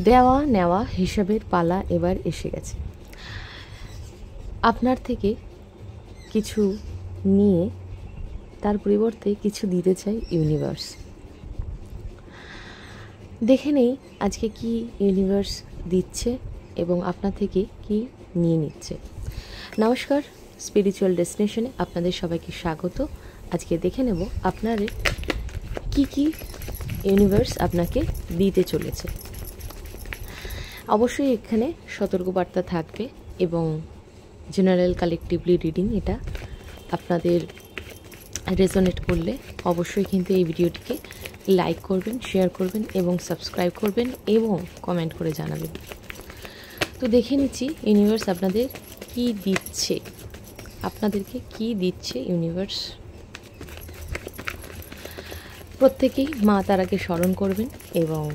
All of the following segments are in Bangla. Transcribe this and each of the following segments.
দেওয়া নেওয়া হিসাবের পালা এবার এসে গেছে। আপনার থেকে কিছু নিয়ে তার পরিবর্তে কিছু দিতে চাই ইউনিভার্স। দেখে নেই আজকে কি ইউনিভার্স দিচ্ছে এবং আপনার থেকে কি নিয়ে নিচ্ছে। নমস্কার, স্পিরিচুয়াল ডেস্টিনেশনে আপনাদের সবাইকে স্বাগত। আজকে দেখে নেব আপনার কি ইউনিভার্স আপনাকে দিতে চলেছে। অবশ্যই এখানে সতর্কবার্তা থাকবে এবং জেনারেল কালেকটিভলি রিডিং। এটা আপনাদের রেজোনেট করলে অবশ্যই কিন্তু এই ভিডিওটিকে লাইক করবেন, শেয়ার করবেন এবং সাবস্ক্রাইব করবেন এবং কমেন্ট করে জানাবেন। তো দেখে নিচ্ছি ইউনিভার্স আপনাদের কি দিচ্ছে, আপনাদেরকে কি দিচ্ছে ইউনিভার্স। প্রত্যেকেই মা তারাকে স্মরণ করবেন এবং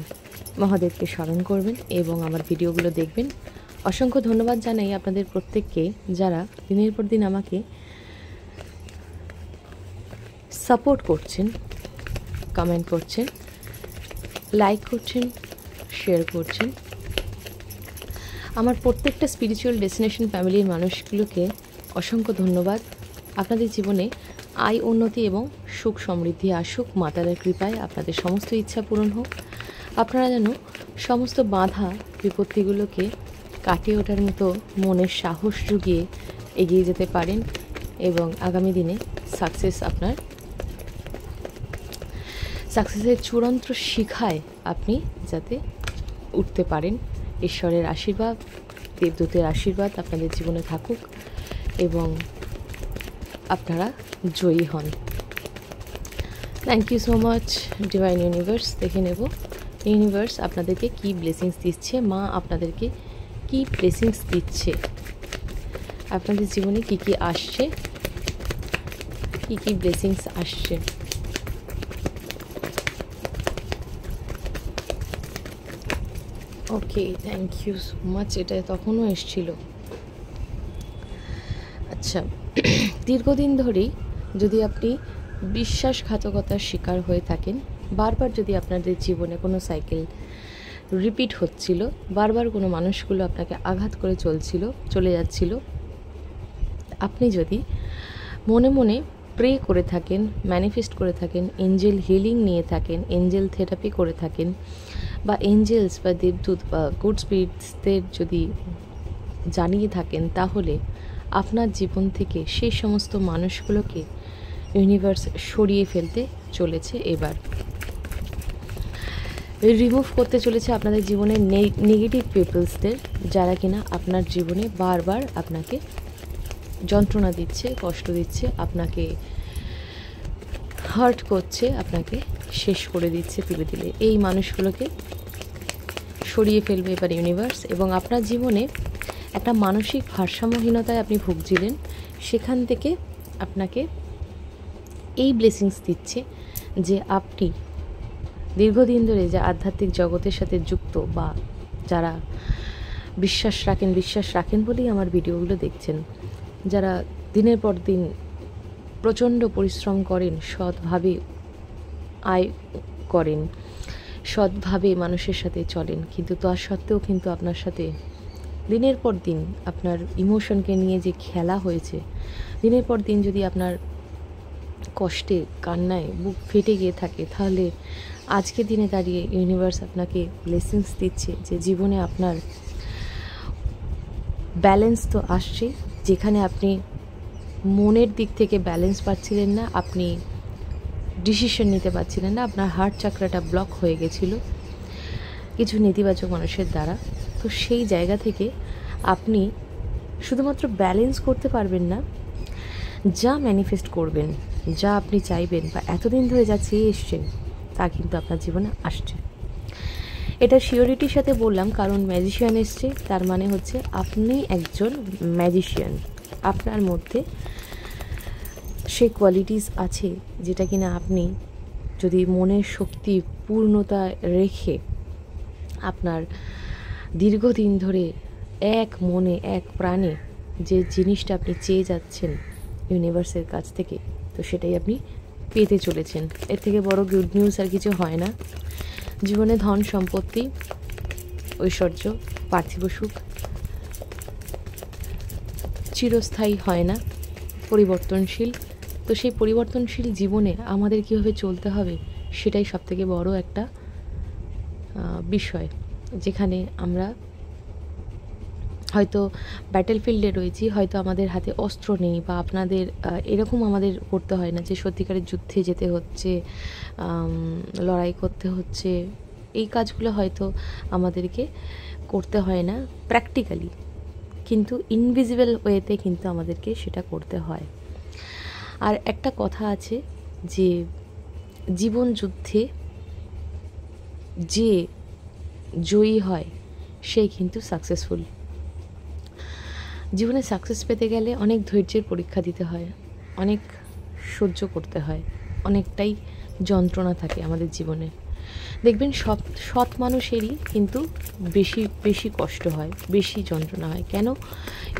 মহাদেবকে স্মরণ করবেন এবং আমার ভিডিওগুলো দেখবেন। অসংখ্য ধন্যবাদ জানাই আপনাদের প্রত্যেককে, যারা দিনের পর দিন আমাকে সাপোর্ট করছেন, কমেন্ট করছেন, লাইক করছেন, শেয়ার করছেন। আমার প্রত্যেকটা স্পিরিচুয়াল ডেস্টিনেশন ফ্যামিলির মানুষগুলোকে অসংখ্য ধন্যবাদ। আপনাদের জীবনে আয় উন্নতি এবং সুখ সমৃদ্ধি আসুক। মাতার কৃপায় আপনাদের সমস্ত ইচ্ছা পূরণ হোক। আপনারা যেন সমস্ত বাধা বিপত্তিগুলোকে কাটিয়ে ওঠার মতো মনের সাহস জুগিয়ে এগিয়ে যেতে পারেন এবং আগামী দিনে সাকসেসের চূড়ান্ত শিখায় আপনি যাতে উঠতে পারেন। ঈশ্বরের আশীর্বাদ, দেবদূতের আশীর্বাদ আপনাদের জীবনে থাকুক এবং আপনারা জয়ী হন। Thank you so much divine universe. দেখে নেব ইউনিভার্স আপনাদেরকে কি ব্লেসিংস দিচ্ছে, মা আপনাদেরকে কি ব্লেসিংস দিচ্ছে, আপনাদের জীবনে কি কি আসছে, কি ব্লেসিংস আসছে। ওকে, থ্যাংক ইউ সো মাচ। এটা তখনও এসছিল। আচ্ছা, দীর্ঘদিন ধরেই যদি আপনি বিশ্বাসঘাতকতার শিকার হয়ে থাকেন, বারবার যদি আপনাদের জীবনে কোনো সাইকেল রিপিট হচ্ছিল, বারবার কোনো মানুষগুলো আপনাকে আঘাত করে চলে যাচ্ছিল, আপনি যদি মনে মনে প্রে করে থাকেন, ম্যানিফেস্ট করে থাকেন, এঞ্জেল হিলিং নিয়ে থাকেন, এঞ্জেল থেরাপি করে থাকেন, বা এঞ্জেলস বা দেবদূত বা গুড স্পিরিটসদের যদি জানিয়ে থাকেন, তাহলে আপনার জীবন থেকে সেই সমস্ত মানুষগুলোকে ইউনিভার্স সরিয়ে ফেলতে চলেছে। এবার রিমুভ করতে চলেছে আপনাদের জীবনে নেগেটিভ পিপলসদের, যারা কিনা আপনার জীবনে বারবার আপনাকে যন্ত্রণা দিচ্ছে, কষ্ট দিচ্ছে, আপনাকে হার্ট করছে, আপনাকে শেষ করে দিচ্ছে তিলে তিলে। এই মানুষগুলোকে সরিয়ে ফেলবে এবার ইউনিভার্স এবং আপনার জীবনে একটা মানসিক ভারসাম্যহীনতায় আপনি ভুগছিলেন, সেখান থেকে আপনাকে এই ব্লেসিংস দিচ্ছে যে আপনি দীর্ঘদিন ধরে যে আধ্যাত্মিক জগতের সাথে যুক্ত বা যারা বিশ্বাস রাখেন বলেই আমার ভিডিওগুলো দেখছেন, যারা দিনের পর দিন প্রচণ্ড পরিশ্রম করেন, সৎভাবে আয় করেন, সৎভাবে মানুষের সাথে চলেন, কিন্তু তা সত্ত্বেও কিন্তু আপনার সাথে দিনের পর দিন আপনার ইমোশনকে নিয়ে যে খেলা হয়েছে, দিনের পর দিন যদি আপনার কষ্টে কান্নায় বুক ফেটে গিয়ে থাকে, তাহলে আজকে দিনে দাঁড়িয়ে ইউনিভার্স আপনাকে ব্লেসিংস দিচ্ছে যে জীবনে আপনার ব্যালেন্স তো আসছে। যেখানে আপনি মনের দিক থেকে ব্যালেন্স পাচ্ছিলেন না, আপনি ডিসিশন নিতে পারছিলেন না, আপনার হার্ট চাকরাটা ব্লক হয়ে গেছিলো কিছু নেতিবাচক মানুষের দ্বারা, তো সেই জায়গা থেকে আপনি শুধুমাত্র ব্যালেন্স করতে পারবেন না, যা ম্যানিফেস্ট করবেন, যা আপনি চাইবেন বা এতদিন ধরে যা চেয়ে এসছেন, তা কিন্তু আপনার জীবনে আসছে। এটা শিওরিটির সাথে বললাম, কারণ ম্যাজিশিয়ান এসছে, তার মানে হচ্ছে আপনি একজন ম্যাজিশিয়ান। আপনার মধ্যে সেই কোয়ালিটিস আছে যেটা কিনা আপনি যদি মনের শক্তি পূর্ণতা রেখে আপনার দীর্ঘদিন ধরে এক মনে এক প্রাণে যে জিনিসটা আপনি চেয়ে যাচ্ছেন ইউনিভার্সের কাছ থেকে, তো সেটাই আপনি পেতে চলেছেন। এর থেকে বড় গুড নিউজ আর কিছু হয় না। জীবনে ধন সম্পত্তি ঐশ্বর্য, পার্থিব সুখ চিরস্থায়ী হয় না, পরিবর্তনশীল। তো সেই পরিবর্তনশীল জীবনে আমাদের কীভাবে চলতে হবে সেটাই সবথেকে বড় একটা বিষয়, যেখানে আমরা হয়তো ব্যাটেল ফিল্ডে রয়েছি, হয়তো আমাদের হাতে অস্ত্র নেই, বা আপনাদের এরকম আমাদের করতে হয় না যে সত্যিকারের যুদ্ধে যেতে হচ্ছে, লড়াই করতে হচ্ছে। এই কাজগুলো হয়তো আমাদেরকে করতে হয় না প্র্যাকটিক্যালি, কিন্তু ইনভিজিবল ওয়েতে কিন্তু আমাদেরকে সেটা করতে হয়। আর একটা কথা আছে যে জীবন যুদ্ধে যে জয়ী হয় সেই কিন্তু সাকসেসফুল। জীবনে সাকসেস পেতে গেলে অনেক ধৈর্যের পরীক্ষা দিতে হয়, অনেক সহ্য করতে হয়, অনেকটাই যন্ত্রণা থাকে আমাদের জীবনে। দেখবেন সৎ মানুষেরই কিন্তু বেশি কষ্ট হয়, বেশি যন্ত্রণা হয়। কেন?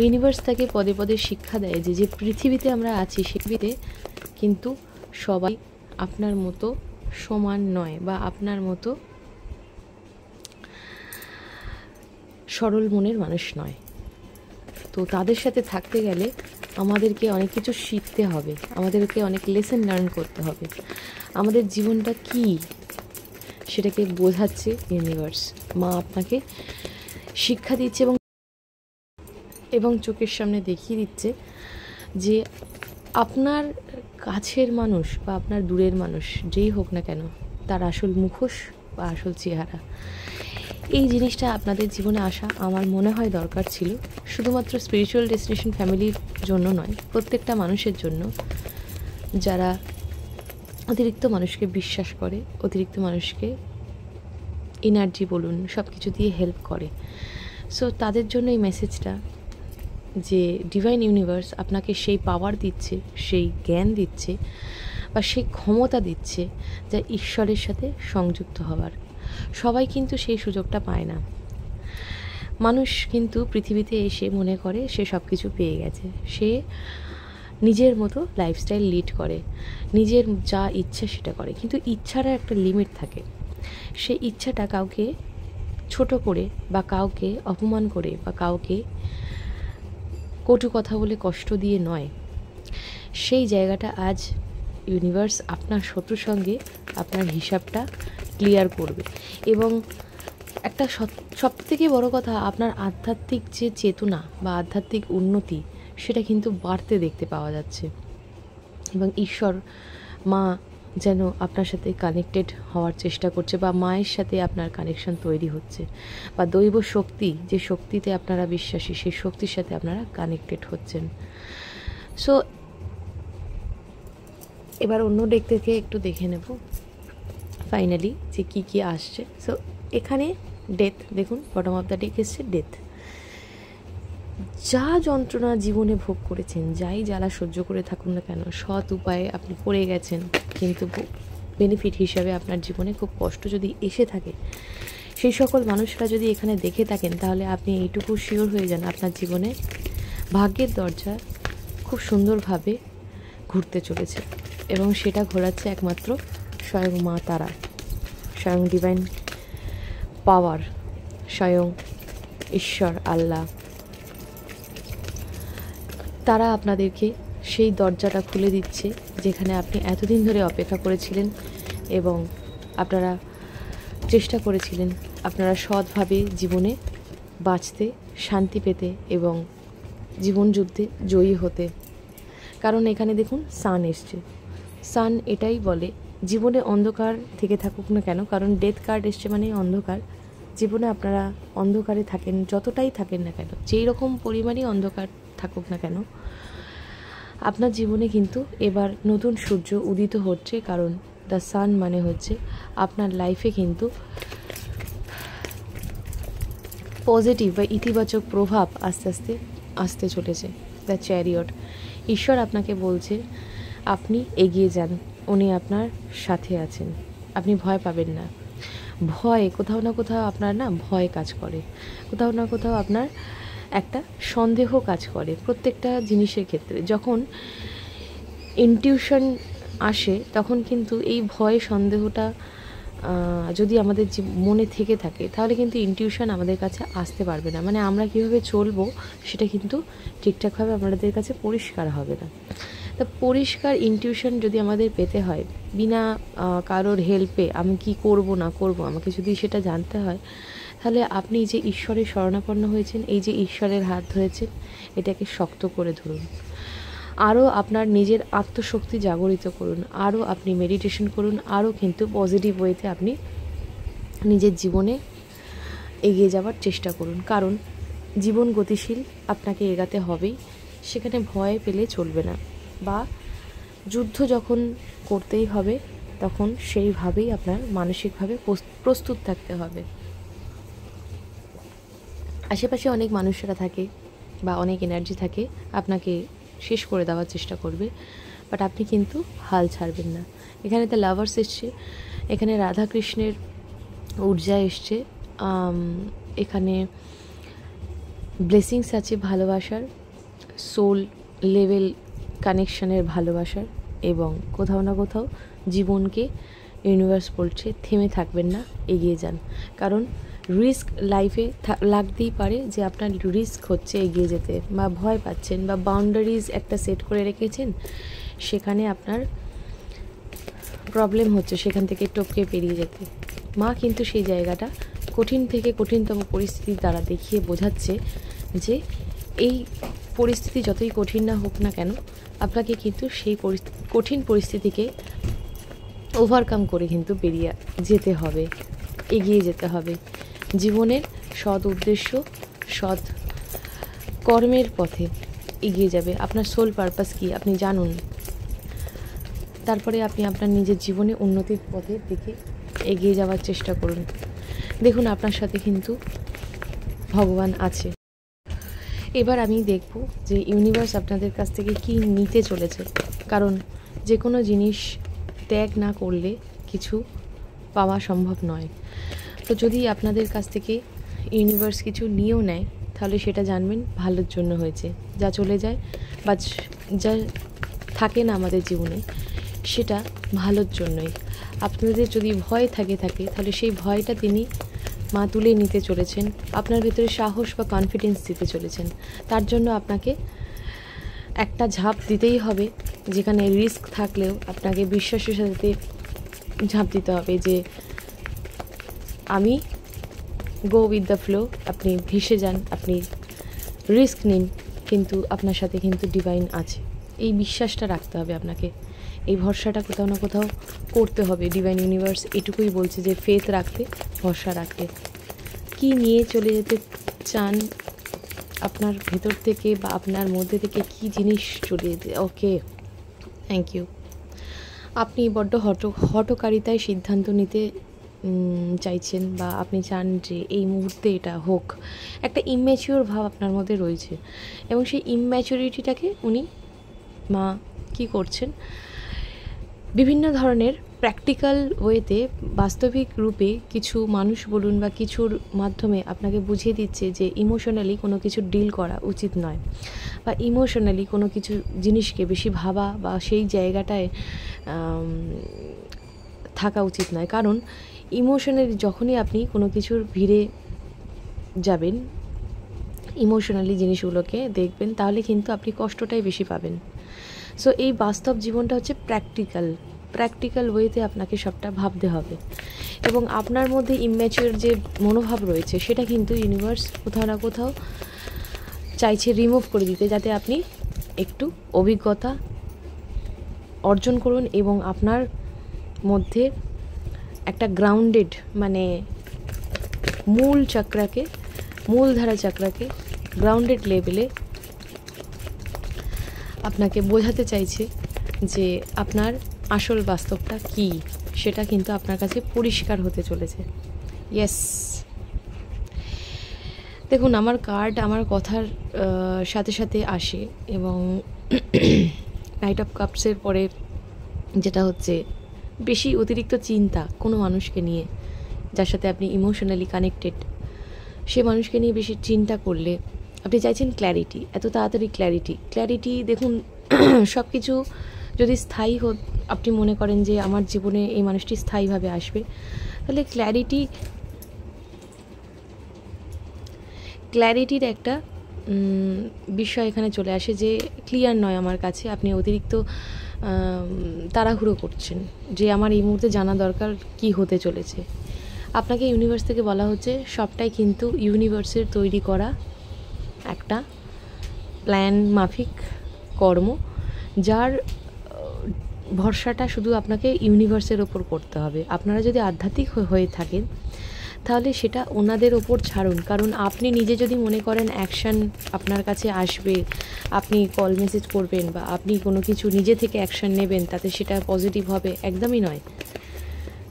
ইউনিভার্স তাকে পদে পদে শিক্ষা দেয় যে যে পৃথিবীতে আমরা আছি সে পৃথিবীতে কিন্তু সবাই আপনার মতো সমান নয়, বা আপনার মতো সরল মনের মানুষ নয়। তো তাদের সাথে থাকতে গেলে আমাদেরকে অনেক কিছু শিখতে হবে, আমাদেরকে অনেক লেসন লার্ন করতে হবে। আমাদের জীবনটা কী সেটাকে বোঝাচ্ছে ইউনিভার্স, মা আপনাকে শিক্ষা দিচ্ছে এবং চোখের সামনে দেখিয়ে দিচ্ছে যে আপনার কাছের মানুষ বা আপনার দূরের মানুষ যেই হোক না কেন, তার আসল মুখোশ বা আসল চেহারা, এই জিনিসটা আপনাদের জীবনে আসা আমার মনে হয় দরকার ছিল। শুধুমাত্র স্পিরিচুয়াল ডেস্টিনেশন ফ্যামিলির জন্য নয়, প্রত্যেকটা মানুষের জন্য যারা অতিরিক্ত মানুষকে বিশ্বাস করে, অতিরিক্ত মানুষকে এনার্জি বলুন সব কিছু দিয়ে হেল্প করে। সো তাদের জন্য এই মেসেজটা যে ডিভাইন ইউনিভার্স আপনাকে সেই পাওয়ার দিচ্ছে, সেই জ্ঞান দিচ্ছে, বা সেই ক্ষমতা দিচ্ছে যা ঈশ্বরের সাথে সংযুক্ত হওয়ার। সবাই কিন্তু সেই সুযোগটা পায় না। মানুষ কিন্তু পৃথিবীতে এসে মনে করে সে সব কিছু পেয়ে গেছে, সে নিজের মতো লাইফস্টাইল লিড করে, নিজের যা ইচ্ছা সেটা করে, কিন্তু ইচ্ছার একটা লিমিট থাকে। সেই ইচ্ছাটা কাউকে ছোট করে বা কাউকে অপমান করে বা কাউকে কটু কথা বলে কষ্ট দিয়ে নয়। সেই জায়গাটা আজ ইউনিভার্স আপনার শত্রুর সঙ্গে আপনার হিসাবটা ক্লিয়ার করবে। এবং একটা সবথেকে বড় কথা, আপনার আধ্যাত্মিক যে চেতনা বা আধ্যাত্মিক উন্নতি সেটা কিন্তু বাড়তে দেখতে পাওয়া যাচ্ছে। এবং ঈশ্বর মা যেন আপনার সাথে কানেক্টেড হওয়ার চেষ্টা করছে, বা মায়ের সাথে আপনার কানেকশন তৈরি হচ্ছে, বা দৈব শক্তি, যে শক্তিতে আপনারা বিশ্বাসী সেই শক্তির সাথে আপনারা কানেক্টেড হচ্ছেন। সো এবার অন্য দিক থেকে একটু দেখে নেব ফাইনালি যে কী কী আসছে। সো এখানে ডেথ, দেখুন বটম অফ দ্য ডেক এসছে ডেথ। যা যন্ত্রণা জীবনে ভোগ করেছেন, যাই জ্বালা সহ্য করে থাকুন না কেন, সৎ উপায়ে আপনি পড়ে গেছেন, কিন্তু বেনিফিট হিসাবে আপনার জীবনে খুব কষ্ট যদি এসে থাকে, সেই সকল মানুষরা যদি এখানে দেখে থাকেন, তাহলে আপনি এইটুকু শিওর হয়ে যান আপনার জীবনে ভাগ্যের দরজা খুব সুন্দরভাবে ঘুরতে চলেছে। এবং সেটা ঘোরাচ্ছে একমাত্র স্বয়ং মা তারা, স্বয়ং ডিভাইন পাওয়ার, স্বয়ং ঈশ্বর আল্লাহ। তারা আপনাদেরকে সেই দরজাটা খুলে দিচ্ছে যেখানে আপনি এতদিন ধরে অপেক্ষা করেছিলেন এবং আপনারা চেষ্টা করেছিলেন আপনারা সৎভাবে জীবনে বাঁচতে, শান্তি পেতে এবং জীবন যুদ্ধে জয়ী হতে। কারণ এখানে দেখুন সান এসছে। সান এটাই বলে জীবনে অন্ধকার থেকে থাকুক না কেন, কারণ ডেথ কার্ড এসছে মানে অন্ধকার। জীবনে আপনারা অন্ধকারে থাকেন, যতটাই থাকেন না কেন, যেই রকম পরিমাণই অন্ধকার থাকুক না কেন, আপনার জীবনে কিন্তু এবার নতুন সূর্য উদিত হচ্ছে। কারণ দ্য সান মানে হচ্ছে আপনার লাইফে কিন্তু পজিটিভ বা ইতিবাচক প্রভাব আস্তে আস্তে আসতে চলেছে। দ্য চ্যারিয়ট, ঈশ্বর আপনাকে বলছে আপনি এগিয়ে যান, উনি আপনার সাথে আছেন, আপনি ভয় পাবেন না। ভয় কোথাও না কোথাও আপনার ভয় কাজ করে, কোথাও না কোথাও আপনার একটা সন্দেহ কাজ করে প্রত্যেকটা জিনিসের ক্ষেত্রে। যখন ইনটিউশন আসে তখন কিন্তু এই ভয় সন্দেহটা যদি আমাদের মনে থেকে থাকে, তাহলে কিন্তু ইনটিউশন আমাদের কাছে আসতে পারবে না। মানে আমরা কীভাবে চলবো সেটা কিন্তু ঠিকঠাকভাবে আমাদের কাছে পরিষ্কার হবে না। তা পরিষ্কার ইনটিউশন যদি আমাদের পেতে হয়, বিনা কারোর হেল্পে আমি কি করব না করব আমাকে যদি সেটা জানতে হয়, তাহলে আপনি যে ঈশ্বরের শরণাপন্ন হয়েছেন, এই যে ঈশ্বরের হাত ধরেছেন, এটাকে শক্ত করে ধরুন। আরও আপনার নিজের আত্মশক্তি জাগরিত করুন, আরও আপনি মেডিটেশন করুন, আরও কিন্তু পজিটিভ ওয়েতে আপনি নিজের জীবনে এগিয়ে যাওয়ার চেষ্টা করুন। কারণ জীবন গতিশীল, আপনাকে এগাতে হবেই, সেখানে ভয় পেলে চলবে না। বা যুদ্ধ যখন করতেই হবে, তখন সেইভাবেই আপনার মানসিকভাবে প্রস্তুত থাকতে হবে। আশেপাশে অনেক মানুষেরা থাকে বা অনেক এনার্জি থাকে, আপনাকে শেষ করে দেওয়ার চেষ্টা করবে, বাট আপনি কিন্তু হাল ছাড়বেন না। এখানে তো লাভার্স এসছে, এখানে রাধাকৃষ্ণের ঊর্জা এসছে, এখানে ব্লেসিংস আছে ভালোবাসার, সোল লেভেল কানেকশনের ভালোবাসার, এবং কোথাও না কোথাও জীবনকে ইউনিভার্স বলছে থেমে থাকবেন না, এগিয়ে যান। কারণ রিস্ক লাইফে লাগতেই পারে, যে আপনার রিস্ক হচ্ছে এগিয়ে যেতে, বা ভয় পাচ্ছেন, বা বাউন্ডারিজ একটা সেট করে রেখেছেন, সেখানে আপনার প্রবলেম হচ্ছে সেখান থেকে টপকে পেরিয়ে যেতে। মা কিন্তু সেই জায়গাটা কঠিন থেকে কঠিনতম পরিস্থিতির দ্বারা দেখিয়ে বোঝাচ্ছে যে এই পরিস্থিতি যতই কঠিন না হোক না কেন, আপনাকে কিন্তু সেই কঠিন পরিস্থিতিকে ওভারকাম করে কিন্তু বেরিয়ে যেতে হবে, এগিয়ে যেতে হবে। জীবনের সৎ উদ্দেশ্য, সৎ কর্মের পথে এগিয়ে যাবে। আপনার সোল পারপাস কী আপনি জানুন, তারপরে আপনি আপনার নিজের জীবনে উন্নতির পথে দিকে এগিয়ে যাওয়ার চেষ্টা করুন। দেখুন আপনার সাথে কিন্তু ভগবান আছে। এবার আমি দেখব যে ইউনিভার্স আপনাদের কাছ থেকে কি নিতে চলেছে, কারণ যে কোনো জিনিস ত্যাগ না করলে কিছু পাওয়া সম্ভব নয়। তো যদি আপনাদের কাছ থেকে ইউনিভার্স কিছু নিয়েও নেয়, তাহলে সেটা জানবেন ভালোর জন্য হয়েছে। যা চলে যায় বা যা থাকে না আমাদের জীবনে, সেটা ভালোর জন্যই। আপনাদের যদি ভয় থাকে তাহলে সেই ভয়টা তিনি মা তুলে নিতে চলেছেন, আপনার ভেতরে সাহস বা কনফিডেন্স দিতে চলেছেন। তার জন্য আপনাকে একটা ঝাঁপ দিতেই হবে, যেখানে রিস্ক থাকলেও আপনাকে বিশ্বাসের সাথে ঝাঁপ দিতে হবে যে আমি গো উইথ দ্য ফ্লো। আপনি ভেসে যান, আপনি রিস্ক নিন, কিন্তু আপনার সাথে কিন্তু ডিভাইন আছে। এই বিশ্বাসটা রাখতে হবে আপনাকে, এই ভরসাটা কোথাও না কোথাও করতে হবে। ডিভাইন ইউনিভার্স এটুকুই বলছে যে ফেথ রাখতে, ভরসা রাখতে। কি নিয়ে চলে যেতে চান আপনার ভেতর থেকে বা আপনার মধ্যে থেকে, কি জিনিস চলে যেতে? ওকে, থ্যাংক ইউ। আপনি বড্ড হঠকারিতায় সিদ্ধান্ত নিতে চাইছেন, বা আপনি চান যে এই মুহূর্তে এটা হোক। একটা ইম্যাচিওর ভাব আপনার মধ্যে রয়েছে, এবং সেই ইম্যাচুরিটিটাকে উনি মা কী করছেন, বিভিন্ন ধরনের প্র্যাকটিক্যাল ওয়েতে, বাস্তবিক রূপে কিছু মানুষ বলুন বা কিছুর মাধ্যমে আপনাকে বুঝিয়ে দিচ্ছে যে ইমোশনালি কোনো কিছু ডিল করা উচিত নয়, বা ইমোশনালি কোনো কিছু জিনিসকে বেশি ভাবা বা সেই জায়গাটায় থাকা উচিত নয়। কারণ ইমোশনালি যখনই আপনি কোনো কিছুর ভিড়ে যাবেন, ইমোশনালি জিনিসগুলোকে দেখবেন, তাহলে কিন্তু আপনি কষ্টটাই বেশি পাবেন। সো এই বাস্তব জীবনটা হচ্ছে প্র্যাকটিক্যাল ওয়েতে আপনাকে সবটা ভাবতে হবে, এবং আপনার মধ্যে ইম্যাচিওর যে মনোভাব রয়েছে, সেটা কিন্তু ইউনিভার্স কোথাও না কোথাও চাইছে রিমুভ করে দিতে, যাতে আপনি একটু অভিজ্ঞতা অর্জন করুন এবং আপনার মধ্যে একটা গ্রাউন্ডেড, মানে মূলধারা চক্রাকে গ্রাউন্ডেড লেভেলে আপনাকে বোঝাতে চাইছে যে আপনার আসল বাস্তবটা কী, সেটা কিন্তু আপনার কাছে পরিষ্কার হতে চলেছে। ইয়েস, দেখুন আমার কার্ড আমার কথার সাথে সাথে আসে, এবং নাইট অফ কাপসের পরে যেটা হচ্ছে বেশি অতিরিক্ত চিন্তা কোনো মানুষকে নিয়ে, যার সাথে আপনি ইমোশনালি কানেক্টেড, সে মানুষকে নিয়ে বেশি চিন্তা করলে আপনি চাইছেন ক্ল্যারিটি, এত তাড়াতাড়ি ক্ল্যারিটি। দেখুন সব কিছু যদি স্থায়ী আপনি মনে করেন যে আমার জীবনে এই মানুষটি স্থায়ীভাবে আসবে, তাহলে ক্ল্যারিটির একটা বিষয় এখানে চলে আসে যে ক্লিয়ার নয় আমার কাছে, আপনি অতিরিক্ত তাড়াহুড়ো করছেন যে আমার এই মুহূর্তে জানা দরকার কি হতে চলেছে। আপনাকে ইউনিভার্স থেকে বলা হচ্ছে সবটাই কিন্তু ইউনিভার্সের তৈরি করা একটা প্ল্যান মাফিক কর্ম, যার ভরসাটা শুধু আপনাকে ইউনিভার্সের ওপর করতে হবে। আপনারা যদি আধ্যাত্মিক হয়ে থাকেন তাহলে সেটা ওনাদের ওপর ছাড়ুন, কারণ আপনি নিজে যদি মনে করেন অ্যাকশান আপনার কাছে আসবে, আপনি কল মেসেজ করবেন বা আপনি কোনো কিছু নিজে থেকে অ্যাকশান নেবেন, তাতে সেটা পজিটিভ হবে, একদমই নয়।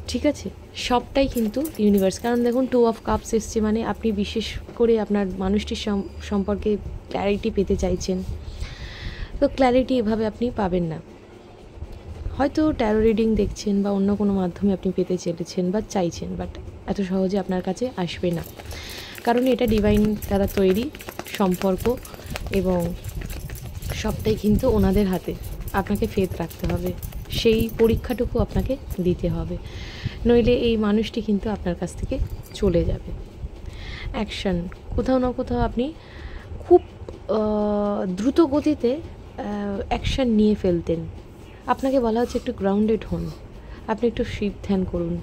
ঠিক আছে, সবটাই কিন্তু ইউনিভার্স। কারণ দেখুন 2 অফ কাপস এসছে, মানে আপনি বিশেষ করে আপনার মানুষটির সম্পর্কে ক্ল্যারিটি পেতে চাইছেন। তো ক্ল্যারিটি এভাবে আপনি পাবেন না, হয়তো ট্যারো রিডিং দেখছেন বা অন্য কোনো মাধ্যমে আপনি পেতে চলেছেন বা চাইছেন, বাট এত সহজে আপনার কাছে আসবে না, কারণ এটা ডিভাইন দ্বারা তৈরি সম্পর্ক এবং সবটাই কিন্তু ওনাদের হাতে। আপনাকে ফেথ রাখতে হবে, সেই পরীক্ষাটুকু আপনাকে দিতে হবে, নইলে এই মানুষটি কিন্তু আপনার কাছ থেকে চলে যাবে। অ্যাকশান, কোথাও না কোথাও আপনি খুব দ্রুত গতিতে অ্যাকশান নিয়ে ফেলতেন। আপনাকে বলা হচ্ছে একটু গ্রাউন্ডেড হন, আপনি একটু শিব ধ্যান করুন,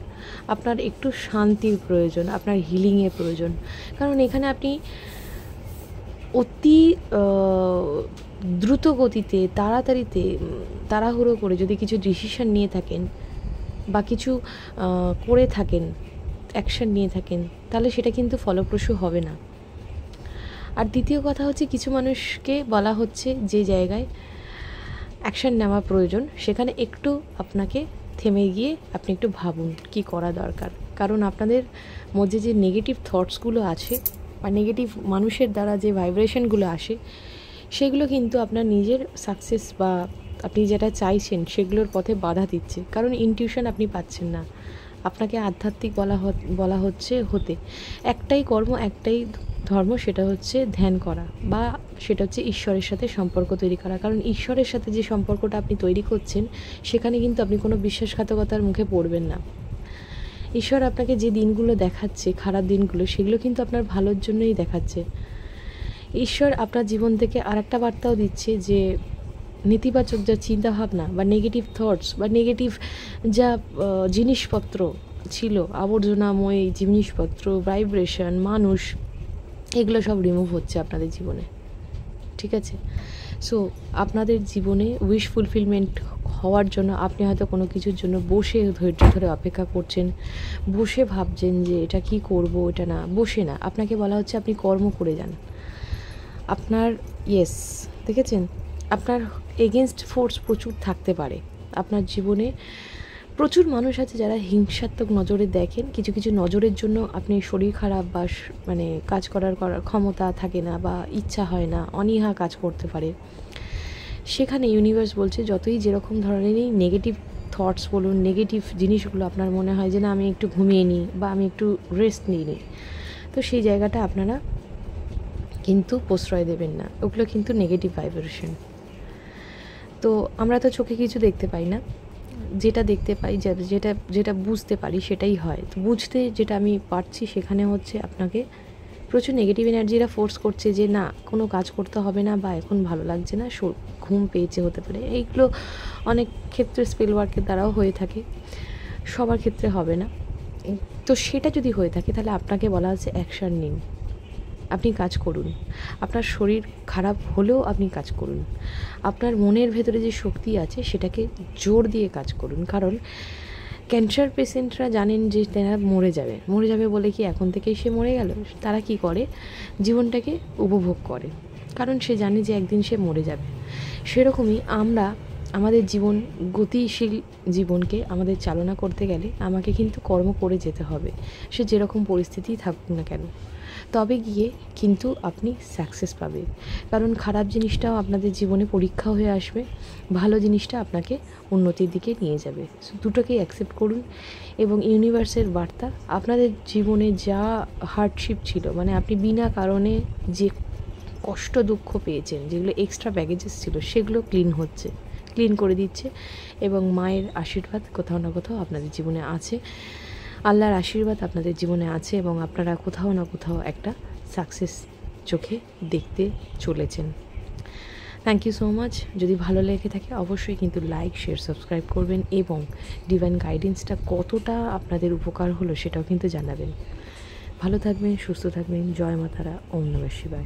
আপনার একটু শান্তির প্রয়োজন, আপনার হিলিংয়ের প্রয়োজন। কারণ এখানে আপনি অতি দ্রুত গতিতে তাড়াহুড়ো করে যদি কিছু ডিসিশন নিয়ে থাকেন বা কিছু করে থাকেন, অ্যাকশান নিয়ে থাকেন, তাহলে সেটা কিন্তু ফলপ্রসূ হবে না। আর দ্বিতীয় কথা হচ্ছে, কিছু মানুষকে বলা হচ্ছে যে জায়গায় অ্যাকশান নেওয়া প্রয়োজন সেখানে একটু আপনাকে থেমে গিয়ে আপনি একটু ভাবুন কি করা দরকার। কারণ আপনাদের মধ্যে যে নেগেটিভ থটসগুলো আছে বা নেগেটিভ মানুষের দ্বারা যে ভাইব্রেশনগুলো আসে, সেগুলো কিন্তু আপনার নিজের সাকসেস বা আপনি যেটা চাইছেন সেগুলোর পথে বাধা দিচ্ছে। কারণ ইনটিউশন আপনি পাচ্ছেন না, আপনাকে আধ্যাত্মিক বলা হচ্ছে হতে। একটাই কর্ম, একটাই ধর্ম, সেটা হচ্ছে ধ্যান করা বা সেটা হচ্ছে ঈশ্বরের সাথে সম্পর্ক তৈরি করা। কারণ ঈশ্বরের সাথে যে সম্পর্কটা আপনি তৈরি করছেন সেখানে কিন্তু আপনি কোনো বিশ্বাসঘাতকতার মুখে পড়বেন না। ঈশ্বর আপনাকে যে দিনগুলো দেখাচ্ছে, খারাপ দিনগুলো, সেগুলো কিন্তু আপনার ভালোর জন্যই দেখাচ্ছে। ঈশ্বর আপনার জীবন থেকে আরেকটা বার্তাও দিচ্ছে যে নেতিবাচক যা চিন্তাভাবনা বা নেগেটিভ থটস বা নেগেটিভ যা জিনিসপত্র ছিল, আবর্জনাময় জিনিসপত্র, ভাইব্রেশন, মানুষ, এগুলো সব রিমুভ হচ্ছে আপনাদের জীবনে। ঠিক আছে, সো আপনাদের জীবনে উইশ ফুলফিলমেন্ট হওয়ার জন্য আপনি হয়তো কোনো কিছুর জন্য বসে ধৈর্য ধরে অপেক্ষা করছেন, বসে ভাবছেন যে এটা কি করব, এটা না, বসে না, আপনাকে বলা হচ্ছে আপনি কর্ম করে যান। আপনার দেখেছেন, আপনার এগেনস্ট ফোর্স প্রচুর থাকতে পারে। আপনার জীবনে প্রচুর মানুষ আছে যারা হিংসাত্মক নজরে দেখেন, কিছু কিছু নজরের জন্য আপনি শরীর খারাপ বা মানে কাজ করার ক্ষমতা থাকে না বা ইচ্ছা হয় না, অনীহা কাজ করতে পারে। সেখানে ইউনিভার্স বলছে যতই যেরকম ধরনেরই নেগেটিভ থটস বলুন, নেগেটিভ জিনিসগুলো আপনার মনে হয় যে না আমি একটু ঘুমিয়ে নিই বা আমি একটু রেস্ট নিই, তো সেই জায়গাটা আপনারা কিন্তু প্রশ্রয় দেবেন না, ওগুলো কিন্তু নেগেটিভ ভাইব্রেশন। তো আমরা তো চোখে কিছু দেখতে পাই না, যেটা দেখতে পাই, যেটা বুঝতে পারি সেটাই হয়। তো বুঝতে যেটা আমি পারছি সেখানে হচ্ছে আপনাকে প্রচুর নেগেটিভ এনার্জিরা ফোর্স করছে যে না কোনো কাজ করতে হবে না বা এখন ভালো লাগছে না, ঘুম পেয়েছে, হতে পারে। এইগুলো অনেক ক্ষেত্রে স্পেল ওয়ার্কের দ্বারাও হয়ে থাকে, সবার ক্ষেত্রে হবে না। তো সেটা যদি হয়ে থাকে তাহলে আপনাকে বলা হচ্ছে অ্যাকশান নিন, আপনি কাজ করুন। আপনার শরীর খারাপ হলেও আপনি কাজ করুন, আপনার মনের ভেতরে যে শক্তি আছে সেটাকে জোর দিয়ে কাজ করুন। কারণ ক্যান্সার পেশেন্টরা জানেন যে তারা মরে যাবে বলে কি এখন থেকেই সে মরে গেল? তারা কি করে, জীবনটাকে উপভোগ করে, কারণ সে জানে যে একদিন সে মরে যাবে। সেরকমই আমরা আমাদের গতিশীল জীবনকে আমাদের চালনা করতে গেলে আমাকে কিন্তু কর্ম করে যেতে হবে, সে যেরকম পরিস্থিতিই থাকুক না কেন, তবে গিয়ে কিন্তু আপনি সাকসেস পাবে। কারণ খারাপ জিনিসটাও আপনাদের জীবনে পরীক্ষা হয়ে আসবে, ভালো জিনিসটা আপনাকে উন্নতির দিকে নিয়ে যাবে। দুটোকেই অ্যাকসেপ্ট করুন এবং ইউনিভার্সের বার্তা, আপনাদের জীবনে যা হার্ডশিপ ছিল, মানে আপনি বিনা কারণে যে কষ্ট দুঃখ পেয়েছেন, যেগুলো এক্সট্রা ব্যাগেজেস ছিল, সেগুলো ক্লিন করে দিচ্ছে এবং মায়ের আশীর্বাদ কোথাও না কোথাও আপনাদের জীবনে আছে। আল্লাহর আশীর্বাদ আপনাদের জীবনে আছে এবং আপনারা কোথাও না কোথাও একটা সাকসেস চোখে দেখতে চলেছেন। Thank you so much. যদি ভালো লেগে থাকে অবশ্যই কিন্তু লাইক, শেয়ার, সাবস্ক্রাইব করবেন এবং ডিভাইন গাইডেন্সটা কতটা আপনাদের উপকার হলো সেটাও কিন্তু জানাবেন। ভালো থাকবেন, সুস্থ থাকবেন। জয় মা তারা। ওম নমঃ শিবায়।